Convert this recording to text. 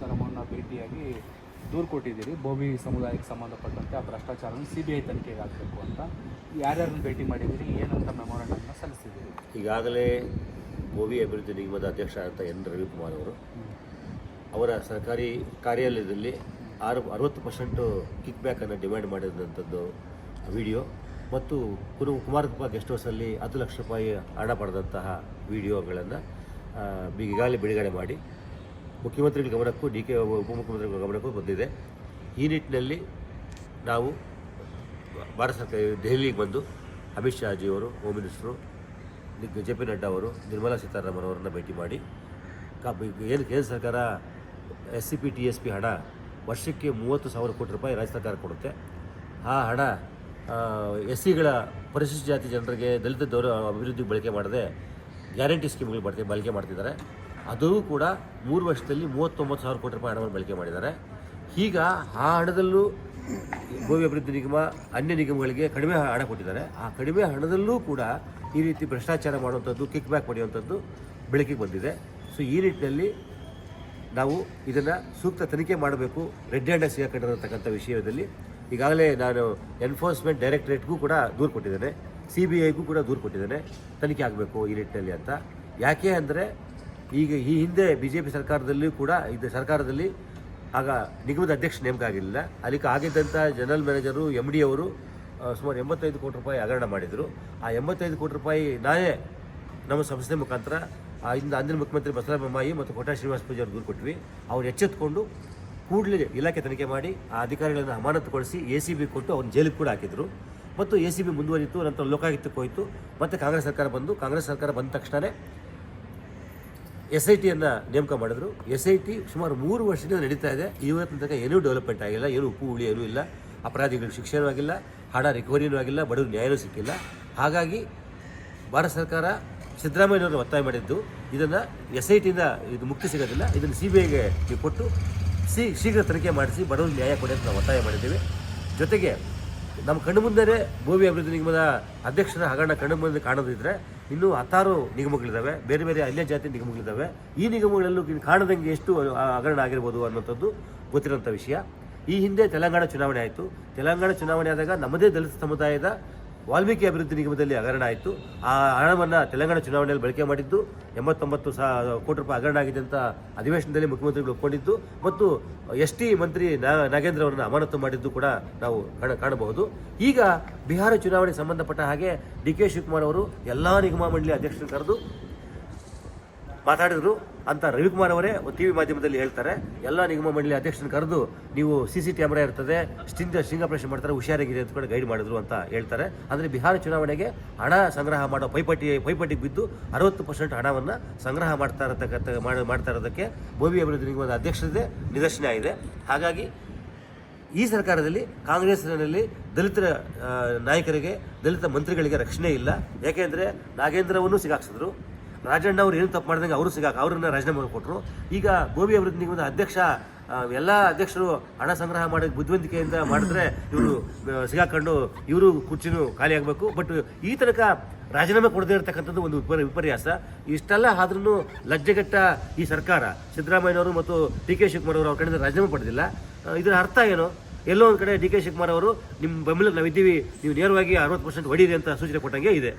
ಸೀತಾರಾಮನ್ನ ಭೇಟಿಯಾಗಿ ದೂರು ಕೊಟ್ಟಿದ್ದೀರಿ. ಬೋವಿ ಸಮುದಾಯಕ್ಕೆ ಸಂಬಂಧಪಟ್ಟಂತೆ ಆ ಭ್ರಷ್ಟಾಚಾರವನ್ನು CBI ತನಿಖೆಗೆ ಆಗಬೇಕು ಅಂತ. ಯಾರ್ಯಾರನ್ನು ಭೇಟಿ ಮಾಡಿದ್ದೀರಿ, ಏನಂತ ಮೆಮೊರಂಡಮ್ನ ಸಲ್ಲಿಸಿದ್ದೀರಿ? ಈಗಾಗಲೇ ಬೋವಿ ಅಭಿವೃದ್ಧಿ ನಿಗಮದ ಅಧ್ಯಕ್ಷ ಅಂತ ಎನ್ ರವಿಕುಮಾರ್ ಅವರು ಅವರ ಸರ್ಕಾರಿ ಕಾರ್ಯಾಲಯದಲ್ಲಿ 60% ಕಿಕ್ ಬ್ಯಾಕನ್ನು ಡಿಮ್ಯಾಂಡ್ ಮಾಡಿದಂಥದ್ದು ವಿಡಿಯೋ ಮತ್ತು ಕುಮಾರಕೃಪಾ ಗೆಸ್ಟ್ ಹೌಸಲ್ಲಿ 10 ಲಕ್ಷ ರೂಪಾಯಿ ಹಣ ಪಡೆದಂತಹ ವಿಡಿಯೋಗಳನ್ನು ಈಗಾಗಲೇ ಬಿಡುಗಡೆ ಮಾಡಿ ಮುಖ್ಯಮಂತ್ರಿಗಳ ಗಮನಕ್ಕೂ ಉಪಮುಖ್ಯಮಂತ್ರಿಗಳ ಗಮನಕ್ಕೂ ಬಂದಿದೆ. ಈ ನಿಟ್ಟಿನಲ್ಲಿ ನಾವು ಭಾರತ ಸರ್ಕಾರ ದೆಹಲಿಗೆ ಬಂದು ಅಮಿತ್ ಶಾಜಿಯವರು, ಹೋಮ್ ಮಿನಿಸ್ಟರು, JP ನಡ್ಡಾ ಅವರು, ನಿರ್ಮಲಾ ಸೀತಾರಾಮನ್ ಅವರನ್ನು ಭೇಟಿ ಮಾಡಿ ಏನು ಕೇಂದ್ರ ಸರ್ಕಾರ SCP TSP ಹಣ ವರ್ಷಕ್ಕೆ 30,000 ಕೋಟಿ ರೂಪಾಯಿ ರಾಜ್ಯ ಸರ್ಕಾರ ಕೊಡುತ್ತೆ. ಆ ಹಣ SCಗಳ ಪರಿಶಿಷ್ಟ ಜಾತಿ ಜನರಿಗೆ, ದಲಿತದವರು ಅಭಿವೃದ್ಧಿಗೆ ಬಳಕೆ ಮಾಡದೆ ಗ್ಯಾರಂಟಿ ಸ್ಕೀಮ್ಗಳು ಬಳಕೆ ಮಾಡ್ತಿದ್ದಾರೆ. ಅದು ಕೂಡ 3 ವರ್ಷದಲ್ಲಿ 39,000 ಕೋಟಿ ರೂಪಾಯಿ ಹಣವನ್ನು ಬಳಕೆ ಮಾಡಿದ್ದಾರೆ. ಈಗ ಆ ಹಣದಲ್ಲೂ ಬೋವಿ ಅಭಿವೃದ್ಧಿ ನಿಗಮ ಅನ್ಯ ನಿಗಮಗಳಿಗೆ ಕಡಿಮೆ ಹಣ ಕೊಟ್ಟಿದ್ದಾರೆ. ಆ ಕಡಿಮೆ ಹಣದಲ್ಲೂ ಕೂಡ ಈ ರೀತಿ ಭ್ರಷ್ಟಾಚಾರ ಮಾಡುವಂಥದ್ದು, ಕಿಕ್ ಬ್ಯಾಕ್ ಪಡೆಯುವಂಥದ್ದು ಬೆಳಕಿಗೆ ಬಂದಿದೆ. ಸೊ ಈ ನಿಟ್ಟಿನಲ್ಲಿ ನಾವು ಇದನ್ನು ಸೂಕ್ತ ತನಿಖೆ ಮಾಡಬೇಕು. ರೆಡ್ ಹ್ಯಾಂಡಾಗಿ ಸಿಗಾಕೊಂಡಿರತಕ್ಕಂಥ ವಿಷಯದಲ್ಲಿ ಈಗಾಗಲೇ ನಾನು ಎನ್ಫೋರ್ಸ್ಮೆಂಟ್ ಡೈರೆಕ್ಟರೇಟ್ಗೂ ಕೂಡ ದೂರು ಕೊಟ್ಟಿದ್ದೇನೆ, CBIಗೂ ಕೂಡ ದೂರು ಕೊಟ್ಟಿದ್ದೇನೆ, ತನಿಖೆ ಆಗಬೇಕು ಈ ನಿಟ್ಟಿನಲ್ಲಿ ಅಂತ. ಯಾಕೆ ಅಂದರೆ ಈಗ ಈ ಹಿಂದೆ BJP ಸರ್ಕಾರದಲ್ಲಿಯೂ ಕೂಡ ಸರ್ಕಾರದಲ್ಲಿ ಆಗ ನಿಗಮದ ಅಧ್ಯಕ್ಷ ನೇಮಕ ಆಗಿರಲಿಲ್ಲ. ಅದಕ್ಕೆ ಆಗಿದ್ದಂಥ ಜನರಲ್ ಮ್ಯಾನೇಜರು MD ಅವರು ಸುಮಾರು 85 ಕೋಟಿ ರೂಪಾಯಿ ಹಗರಣ ಮಾಡಿದರು. ಆ 85 ಕೋಟಿ ರೂಪಾಯಿ ನಾನೇ ನಮ್ಮ ಸಂಸ್ಥೆ ಮುಖಾಂತರ ಅಂದಿನ ಮುಖ್ಯಮಂತ್ರಿ ಬಸವರಾಜ ಬೊಮ್ಮಾಯಿ ಮತ್ತು ಕೋಟಾ ಶ್ರೀನಿವಾಸ ಪೂಜಾರಿ ದೂರು ಕೊಟ್ವಿ. ಅವ್ರು ಎಚ್ಚೆತ್ತುಕೊಂಡು ಕೂಡಲೇ ಇಲಾಖೆ ತನಿಖೆ ಮಾಡಿ ಆ ಅಧಿಕಾರಿಗಳನ್ನು ಅಮಾನತುಗೊಳಿಸಿ ACB ಕೊಟ್ಟು ಅವ್ರನ್ನ ಜೈಲಿಗೆ ಕೂಡ ಹಾಕಿದರು. ಮತ್ತು ACB ಮುಂದುವರಿಯಿತು. ನಂತರ ಲೋಕಾಯುಕ್ತಕ್ಕೆ ಹೋಯಿತು. ಮತ್ತು ಕಾಂಗ್ರೆಸ್ ಸರ್ಕಾರ ಬಂದ ತಕ್ಷಣ SITಯನ್ನು ನೇಮಕ ಮಾಡಿದ್ರು. SIT ಸುಮಾರು 3 ವರ್ಷದಿಂದ ನಡೀತಾ ಇದೆ. ಇವತ್ತಿನ ತನಕ ಏನೂ ಡೆವಲಪ್ಮೆಂಟ್ ಆಗಿಲ್ಲ, ಏನೂ ಉಪ್ಪು ಹುಳಿ ಏನೂ ಇಲ್ಲ. ಅಪರಾಧಿಗಳಿಗೆ ಶಿಕ್ಷೆನೂ ಆಗಿಲ್ಲ, ಹಣ ರಿಕವರಿನೂ ಆಗಿಲ್ಲ, ಬಡವರು ನ್ಯಾಯನೂ ಸಿಕ್ಕಿಲ್ಲ. ಹಾಗಾಗಿ ಭಾರತ ಸರ್ಕಾರ ಸಿದ್ದರಾಮಯ್ಯನವರು ಒತ್ತಾಯ ಮಾಡಿದ್ದು ಇದನ್ನು SITಯಿಂದ ಇದು ಮುಕ್ತಿ ಸಿಗೋದಿಲ್ಲ, ಇದನ್ನು CBIಗೆ ಕೊಟ್ಟು ಶೀಘ್ರ ತನಿಖೆ ಮಾಡಿಸಿ ಬಡವರಿಗೆ ನ್ಯಾಯ ಕೊಡಿ ಅಂತ ನಾವು ಒತ್ತಾಯ ಮಾಡಿದ್ದೀವಿ. ಜೊತೆಗೆ ನಮ್ಮ ಕಣ್ಣು ಮುಂದೆ ಬೋವಿ ಅಭಿವೃದ್ಧಿ ನಿಗಮದ ಅಧ್ಯಕ್ಷರ ಹಗರಣ ಕಣ್ಣು ಮುಂದೆ ಕಾಣೋದಿದ್ರೆ ಇನ್ನೂ 16 ನಿಗಮಗಳಿದ್ದಾವೆ, ಬೇರೆ ಬೇರೆ ಅನ್ಯ ಜಾತಿ ನಿಗಮಗಳಿದ್ದಾವೆ. ಈ ನಿಗಮಗಳಲ್ಲೂ ಕಾಣದಂಗೆ ಎಷ್ಟು ಹಗರಣ ಆಗಿರ್ಬೋದು ಅನ್ನೋಂಥದ್ದು ಗೊತ್ತಿರೋಂಥ ವಿಷಯ. ಈ ಹಿಂದೆ ತೆಲಂಗಾಣ ಚುನಾವಣೆ ಆಯಿತು. ತೆಲಂಗಾಣ ಚುನಾವಣೆ ಆದಾಗ ನಮ್ಮದೇ ದಲಿತ ಸಮುದಾಯದ ವಾಲ್ಮೀಕಿ ಅಭಿವೃದ್ಧಿ ನಿಗಮದಲ್ಲಿ ಹಗರಣ ಆಯಿತು. ಆ ಹಣವನ್ನು ತೆಲಂಗಾಣ ಚುನಾವಣೆಯಲ್ಲಿ ಬಳಕೆ ಮಾಡಿದ್ದು 89 ಕೋಟಿ ರೂಪಾಯಿ ಹಗರಣ ಆಗಿದೆ ಅಂತ ಅಧಿವೇಶನದಲ್ಲಿ ಮುಖ್ಯಮಂತ್ರಿಗಳು ಒಪ್ಕೊಂಡಿದ್ದು ಮತ್ತು ST ಮಂತ್ರಿ ನಾಗೇಂದ್ರ ಅವರನ್ನು ಅಮಾನತು ಮಾಡಿದ್ದು ಕೂಡ ನಾವು ಕಾಣಬಹುದು. ಈಗ ಬಿಹಾರ ಚುನಾವಣೆಗೆ ಸಂಬಂಧಪಟ್ಟ ಹಾಗೆ DK ಶಿವಕುಮಾರ್ ಅವರು ಎಲ್ಲ ನಿಗಮ ಮಂಡಳಿ ಅಧ್ಯಕ್ಷರನ್ನು ಕರೆದು ಮಾತಾಡಿದ್ರು ಅಂತ ರವಿಕುಮಾರ್ ಅವರೇ TV ಮಾಧ್ಯಮದಲ್ಲಿ ಹೇಳ್ತಾರೆ. ಎಲ್ಲ ನಿಗಮ ಮಂಡಳಿ ಅಧ್ಯಕ್ಷರನ್ನು ಕರೆದು ನೀವು CC ಕ್ಯಾಮ್ರಾ ಇರ್ತದೆ, ಸ್ಟಿಂಗ್ ಆಪರೇಷನ್ ಮಾಡ್ತಾರೆ, ಹುಷಾರಾಗಿದೆ ಅಂತ ಕೂಡ ಗೈಡ್ ಮಾಡಿದ್ರು ಅಂತ ಹೇಳ್ತಾರೆ. ಅಂದರೆ ಬಿಹಾರ ಚುನಾವಣೆಗೆ ಹಣ ಸಂಗ್ರಹ ಮಾಡೋ ಪೈಪೋಟಿಗೆ ಬಿದ್ದು 60% ಹಣವನ್ನು ಸಂಗ್ರಹ ಮಾಡ್ತಾ ಇರೋದಕ್ಕೆ ಬೋವಿ ಅಭಿವೃದ್ಧಿ ನಿಗಮದ ಅಧ್ಯಕ್ಷರದೇ ನಿದರ್ಶನ ಇದೆ. ಹಾಗಾಗಿ ಈ ಸರ್ಕಾರದಲ್ಲಿ ಕಾಂಗ್ರೆಸ್ನಲ್ಲಿ ದಲಿತರ ನಾಯಕರಿಗೆ, ದಲಿತ ಮಂತ್ರಿಗಳಿಗೆ ರಕ್ಷಣೆ ಇಲ್ಲ. ಯಾಕೆಂದರೆ ನಾಗೇಂದ್ರವನ್ನು ಸಿಗಾಕ್ಸಿದ್ರು, ರಾಜಣ್ಣ ಅವರು ಏನು ತಪ್ಪು ಮಾಡಿದಂಗೆ ಅವ್ರನ್ನ ರಾಜೀನಾಮೆ ಕೊಟ್ಟರು. ಈಗ ಬೋವಿ ಅಭಿವೃದ್ಧಿ ನಿಗಮದ ಅಧ್ಯಕ್ಷ ಎಲ್ಲ ಅಧ್ಯಕ್ಷರು ಹಣ ಸಂಗ್ರಹ ಮಾಡೋಕ್ಕೆ ಬುದ್ಧಿವಂತಿಕೆಯಿಂದ ಮಾಡಿದ್ರೆ ಇವರು ಸಿಗಾಕೊಂಡು ಇವರು ಕುರ್ಚಿನೂ ಖಾಲಿ ಆಗಬೇಕು. ಬಟ್ ಈ ತನಕ ರಾಜೀನಾಮೆ ಕೊಡದೇ ಇರತಕ್ಕಂಥದ್ದು ಒಂದು ವಿಪರ್ಯಾಸ. ಇಷ್ಟೆಲ್ಲ ಆದ್ರೂ ಲಜ್ಜೆಗೆಟ್ಟ ಈ ಸರ್ಕಾರ ಸಿದ್ದರಾಮಯ್ಯನವರು ಮತ್ತು DK ಶಿವಕುಮಾರ್ ಅವರು ಅವ್ರ ಕಡೆಯಿಂದ ರಾಜೀನಾಮೆ ಪಡೆದಿಲ್ಲ. ಇದರ ಅರ್ಥ ಏನು? ಎಲ್ಲೋ ಒಂದು ಕಡೆ DK ಶಿವಕುಮಾರ್ ಅವರು ನಿಮ್ಮ ಬೆಂಬಲಕ್ಕೆ ನಾವಿದ್ದೀವಿ, ನೀವು ನೇರವಾಗಿ 60% ಹೊಡೀರಿ ಅಂತ ಸೂಚನೆ ಕೊಟ್ಟಂಗೆ ಇದೆ.